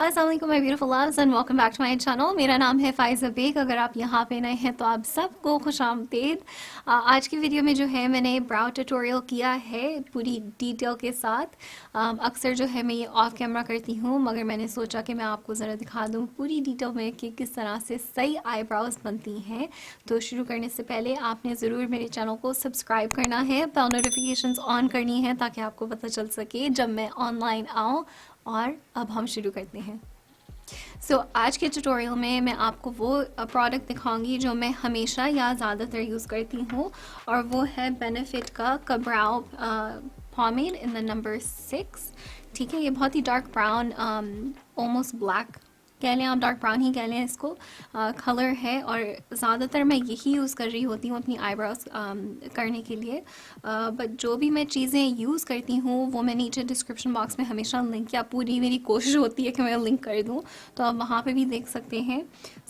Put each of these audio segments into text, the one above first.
अस्सलाम वालेकुम my beautiful loves and welcome back to my channel. मेरा नाम है फ़ायज़ा बेग। अगर आप यहाँ पे नए हैं तो आप सबको खुशामदीद। आज की वीडियो में जो है मैंने ब्राउ ट्यूटोरियल किया है पूरी डिटेल के साथ। अक्सर जो है मैं ये ऑफ कैमरा करती हूँ, मगर मैंने सोचा कि मैं आपको ज़रा दिखा दूँ पूरी डिटेल में कि किस तरह से सही आईब्राउज बनती हैं। तो शुरू करने से पहले आपने ज़रूर मेरे चैनल को सब्सक्राइब करना है, बेल नोटिफिकेशंस ऑन करनी है ताकि आपको पता चल सके जब मैं ऑनलाइन आऊँ। और अब हम शुरू करते हैं। आज के ट्यूटोरियल में मैं आपको वो प्रोडक्ट दिखाऊंगी जो मैं हमेशा या ज़्यादातर यूज़ करती हूँ, और वो है बेनिफिट का ब्राउ पॉमेड इन द नंबर 6। ठीक है, ये बहुत ही डार्क ब्राउन, ऑलमोस्ट ब्लैक कह लें आप, डार्क ब्राउन ही कह लें इसको, कलर है। और ज़्यादातर मैं यही यूज़ कर रही होती हूँ अपनी आईब्रोज करने के लिए। बट जो भी मैं चीज़ें यूज़ करती हूँ वो मैं नीचे डिस्क्रिप्शन बॉक्स में हमेशा लिंक, या पूरी मेरी कोशिश होती है कि मैं लिंक कर दूँ, तो आप वहाँ पे भी देख सकते हैं।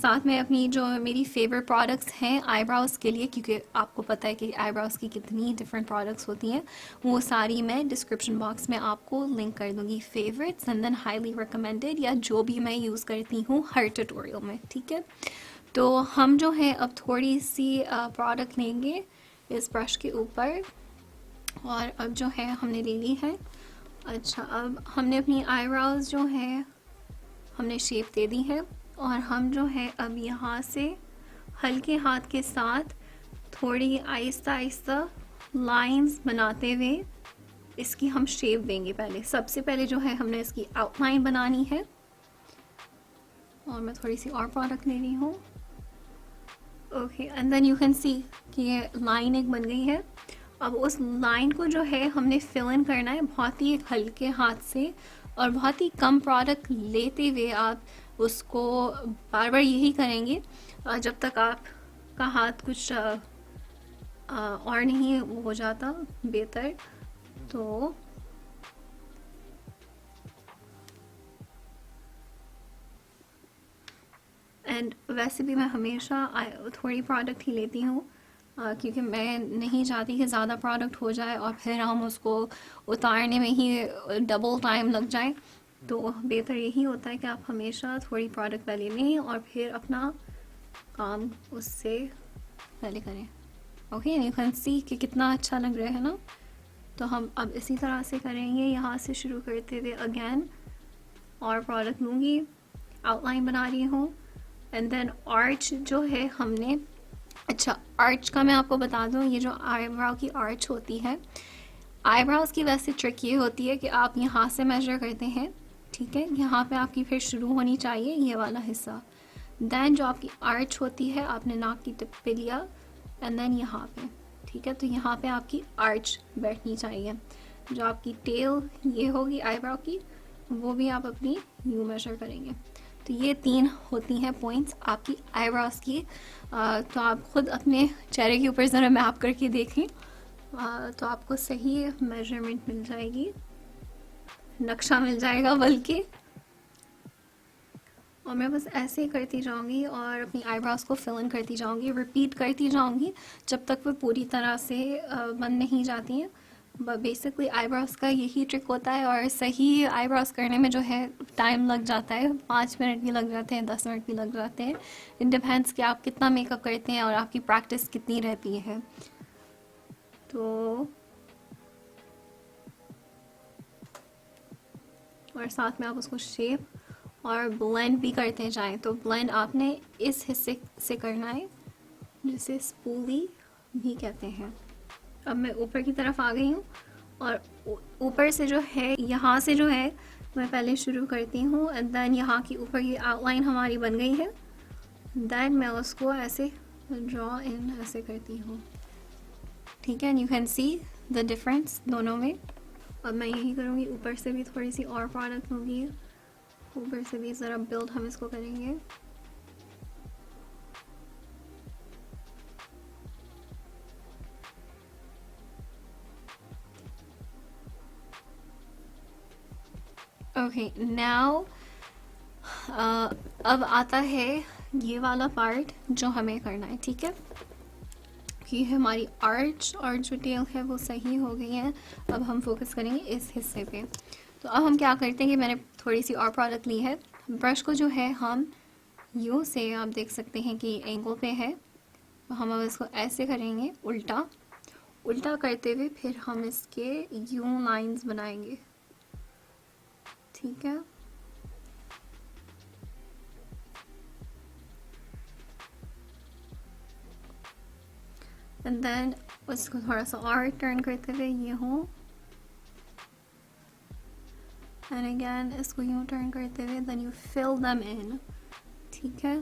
साथ में अपनी जो मेरी फेवरेट प्रोडक्ट्स हैं आईब्रोज़ के लिए, क्योंकि आपको पता है कि आईब्रोज़ की कितनी डिफरेंट प्रोडक्ट्स होती हैं, वो सारी मैं डिस्क्रिप्शन बॉक्स में आपको लिंक कर दूँगी। Favourites and then highly recommended, या जो भी मैं यूज़ करती हूँ हर ट्यूटोरियल में। ठीक है, तो हम जो है अब थोड़ी सी प्रोडक्ट लेंगे इस ब्रश के ऊपर, और अब जो है हमने ले ली है। अच्छा, अब हमने अपनी आईब्रोज जो है हमने शेप दे दी है, और हम जो है अब यहाँ से हल्के हाथ के साथ थोड़ी आहिस्ता आहिस्ता लाइंस बनाते हुए इसकी हम शेप देंगे। सबसे पहले जो है हमने इसकी आउटलाइन बनानी है, और मैं थोड़ी सी और प्रोडक्ट ले रही हूँ। Okay, and then you can see कि ये लाइन एक बन गई है। अब उस लाइन को जो है हमने फिल इन करना है बहुत ही हल्के हाथ से, और बहुत ही कम प्रोडक्ट लेते हुए आप उसको बार बार यही करेंगे जब तक आपका हाथ कुछ और नहीं हो जाता बेहतर। तो एंड वैसे भी मैं हमेशा थोड़ी प्रोडक्ट ही लेती हूँ, क्योंकि मैं नहीं चाहती कि ज़्यादा प्रोडक्ट हो जाए और फिर हम उसको उतारने में ही डबल टाइम लग जाए। तो बेहतर यही होता है कि आप हमेशा थोड़ी प्रोडक्ट पहले लें और फिर अपना काम उससे पहले करें। ओके, यू कैन सी कि कितना अच्छा लग रहा है ना। तो हम अब इसी तरह से करेंगे, यहाँ से शुरू करते हुए अगेन और प्रोडक्ट लूँगी, आउटलाइन बना रही हूँ, एंड देन आर्च जो है हमने। अच्छा, आर्च का मैं आपको बता दूं, ये जो आईब्राउ की आर्च होती है, आईब्राउज की वैसे ट्रिक ये होती है कि आप यहाँ से मेजर करते हैं, ठीक है, यहाँ पे आपकी फिर शुरू होनी चाहिए ये वाला हिस्सा। देन जो आपकी आर्च होती है आपने नाक की टिप पे लिया, एंड देन यहाँ पे, ठीक है, तो यहाँ पे आपकी आर्च बैठनी चाहिए। जो आपकी टेल ये होगी आईब्राउ की, वो भी आप अपनी यूँ मेजर करेंगे। तो ये 3 होती हैं पॉइंट्स आपकी आईब्रोज की। तो आप खुद अपने चेहरे के ऊपर ज़रा मैप करके देखें, तो आपको सही मेजरमेंट मिल जाएगी, नक्शा मिल जाएगा बल्कि। और मैं बस ऐसे ही करती जाऊंगी और अपनी आईब्रोज को फिल इन करती जाऊंगी, रिपीट करती जाऊंगी जब तक वो पूरी तरह से बन नहीं जाती हैं। बेसिकली आईब्रोज का यही ट्रिक होता है, और सही आईब्रोज करने में जो है टाइम लग जाता है, 5 मिनट भी लग जाते हैं, 10 मिनट भी लग जाते हैं। इट डिपेंड्स कि आप कितना मेकअप करते हैं और आपकी प्रैक्टिस कितनी रहती है। तो और साथ में आप उसको शेप और ब्लेंड भी करते जाएं। तो ब्लेंड आपने इस हिस्से से करना है जिसे स्पूली भी कहते हैं। अब मैं ऊपर की तरफ आ गई हूँ, और ऊपर से जो है यहाँ से जो है मैं पहले शुरू करती हूँ, एंड देन यहाँ की ऊपर की आउटलाइन हमारी बन गई है। देन मैं उसको ऐसे ड्रॉ इन ऐसे करती हूँ, ठीक है, you can see the difference दोनों में। अब मैं यही करूँगी, ऊपर से भी थोड़ी सी और प्रोडक्ट होगी, ऊपर से भी ज़रा बिल्ड हम इसको करेंगे। ओके, नाउ अब आता है ये वाला पार्ट जो हमें करना है, ठीक है, कि हमारी आर्च और जो टेल है वो सही हो गई है। अब हम फोकस करेंगे इस हिस्से पे। तो अब हम क्या करते हैं कि मैंने थोड़ी सी और प्रोडक्ट ली है, ब्रश को जो है हम यूँ से, आप देख सकते हैं कि एंगल पे है, तो हम अब इसको ऐसे करेंगे उल्टा उल्टा करते हुए, फिर हम इसके यूँ लाइंस बनाएंगे, ठीक है। एंड देन उसको थोड़ा सा और टर्न करते हुए ये हो, एंड अगेन इसको यूँ टर्न करते हुए, then you fill them in, ठीक है।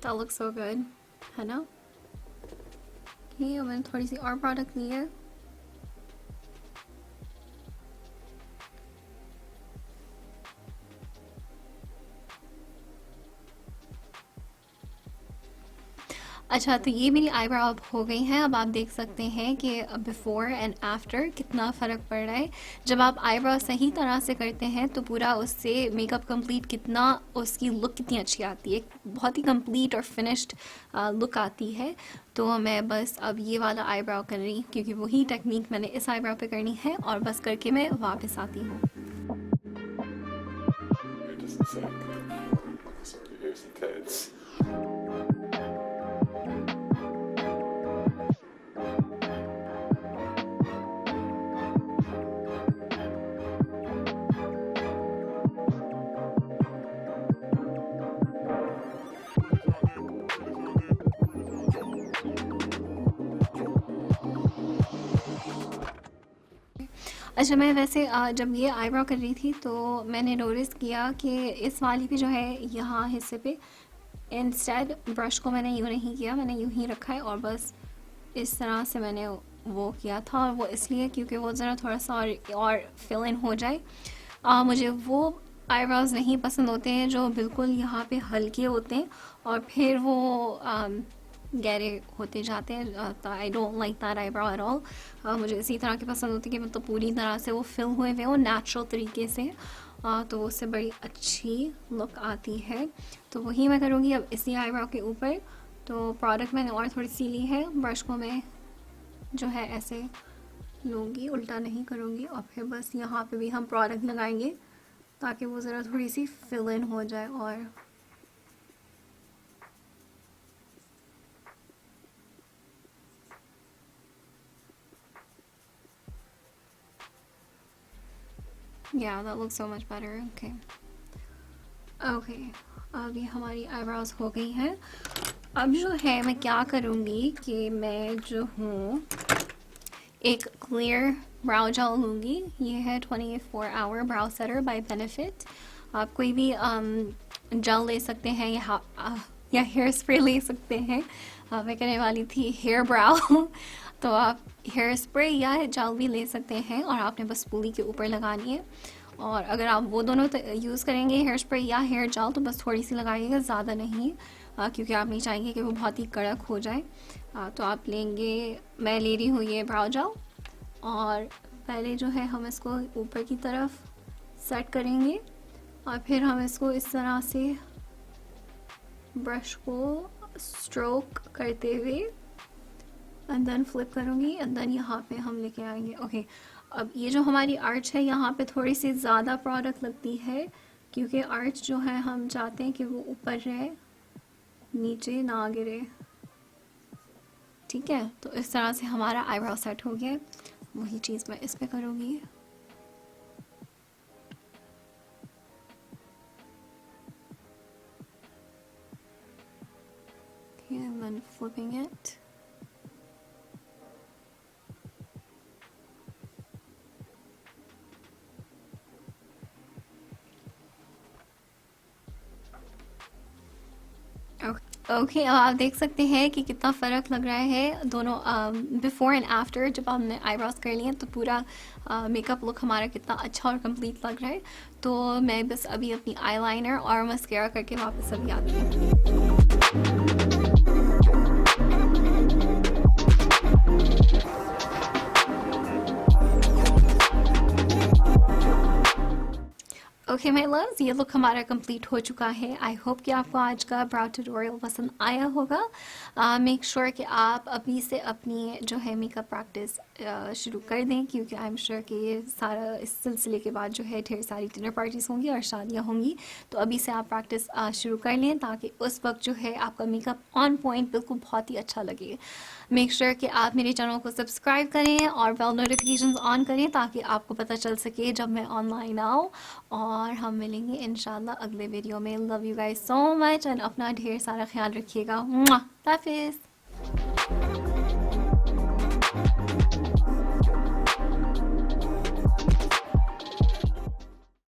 That looks so good, है ना। ये अब मैंने थोड़ी सी और प्रोडक्ट ली है, अच्छा तो ये मेरी आईब्रो अब हो गई हैं। अब आप देख सकते हैं कि बिफ़ोर एंड आफ्टर कितना फ़र्क पड़ रहा है। जब आप आईब्रो सही तरह से करते हैं तो पूरा उससे मेकअप कंप्लीट, कितना उसकी लुक कितनी अच्छी आती है, बहुत ही कंप्लीट और फिनिश्ड लुक आती है। तो मैं बस अब ये वाला आईब्रो कर रही, क्योंकि वही टेक्निक मैंने इस आईब्रो पे करनी है, और बस करके मैं वापस आती हूँ। अच्छा मैं वैसे जब ये आईब्रो कर रही थी तो मैंने नोटिस किया कि इस वाली पे जो है यहाँ हिस्से पे इंस्टेड ब्रश को मैंने यूँ नहीं किया, मैंने यूँ ही रखा है और बस इस तरह से मैंने वो किया था। और वो इसलिए क्योंकि वो ज़रा थोड़ा सा और फिल इन हो जाए। मुझे वो आईब्रोज नहीं पसंद होते हैं जो बिल्कुल यहाँ पे हल्के होते हैं और फिर वो गहरे होते जाते हैं। I don't like that eyebrow at all. मुझे इसी तरह की पसंद होती है कि मतलब पूरी तरह से वो फिल हुए हुए हो नेचुरल तरीके से, तो उससे बड़ी अच्छी लुक आती है। तो वही मैं करूँगी अब इसी आईब्रो के ऊपर। तो प्रोडक्ट मैंने और थोड़ी सी ली है, ब्रश को मैं जो है ऐसे लूँगी, उल्टा नहीं करूँगी, और फिर बस यहाँ पे भी हम प्रोडक्ट लगाएंगे ताकि वो ज़रा थोड़ी सी फिल इन हो जाए। और yeah, that looks so much better. Okay. Okay. अब ये हमारी आईब्रोज हो गई हैं। अब जो है मैं क्या करूँगी कि मैं जो हूँ एक क्लियर ब्राउ जेल लूँगी। ये है 24 hour brow setter by Benefit. आप कोई भी जेल ले सकते हैं या हेयर स्प्रे ले सकते हैं। मैं करने वाली थी हेयर ब्राउ तो आप हेयर स्प्रे या जेल भी ले सकते हैं और आपने बस पूरी के ऊपर लगानी है। और अगर आप वो दोनों यूज़ करेंगे, हेयर स्प्रे या हेयर जेल, तो बस थोड़ी सी लगाइएगा, ज़्यादा नहीं, क्योंकि आप नहीं चाहेंगे कि वो बहुत ही कड़क हो जाए। तो आप लेंगे, मैं ले रही हूँ ये ब्राउ जेल, और पहले जो है हम इसको ऊपर की तरफ सेट करेंगे और फिर हम इसको इस तरह से ब्रश को स्ट्रोक करते हुए एंड देन फ्लिप करूँगी एंड देन यहाँ पे हम लेके आएंगे। ओके, अब ये जो हमारी आर्च है यहाँ पे थोड़ी सी ज़्यादा प्रोडक्ट लगती है, क्योंकि आर्च जो है हम चाहते हैं कि वो ऊपर रहे, नीचे ना गिरे। ठीक है, तो इस तरह से हमारा आईब्रो सेट हो गया। वही चीज़ मैं इस पे करूँगी। And then flipping it. Okay, अब आप देख सकते हैं कि कितना फ़र्क लग रहा है दोनों बिफ़ोर एंड आफ्टर। जब हमने आईब्रोज कर लिए तो पूरा मेकअप लुक हमारा कितना अच्छा और कंप्लीट लग रहा है। तो मैं बस अभी अपनी आईलाइनर और मस्कारा करके वापस अभी आती हूँ। ओके, ओके माय लव्स, ये लुक हमारा कंप्लीट हो चुका है। आई होप कि आपको आज का ब्राउ ट्यूटोरियल पसंद आया होगा। मेक श्योर कि आप अभी से अपनी जो है मेकअप प्रैक्टिस शुरू कर दें, क्योंकि आई एम श्योर कि ये सारा इस सिलसिले के बाद जो है ढेर सारी डिनर पार्टीज़ होंगी और शादियाँ होंगी। तो अभी से आप प्रैक्टिस शुरू कर लें ताकि उस वक्त जो है आपका मेकअप ऑन पॉइंट बिल्कुल बहुत ही अच्छा लगे। मेक श्योर कि आप मेरे चैनल को सब्सक्राइब करें और बेल नोटिफिकेशंस ऑन करें ताकि आपको पता चल सके जब मैं ऑनलाइन आऊँ। और हम मिलेंगे इंशाल्लाह अगले वीडियो में। Love you guys so much and अपना ढेर सारा ख्याल रखिएगा। हाफिज़।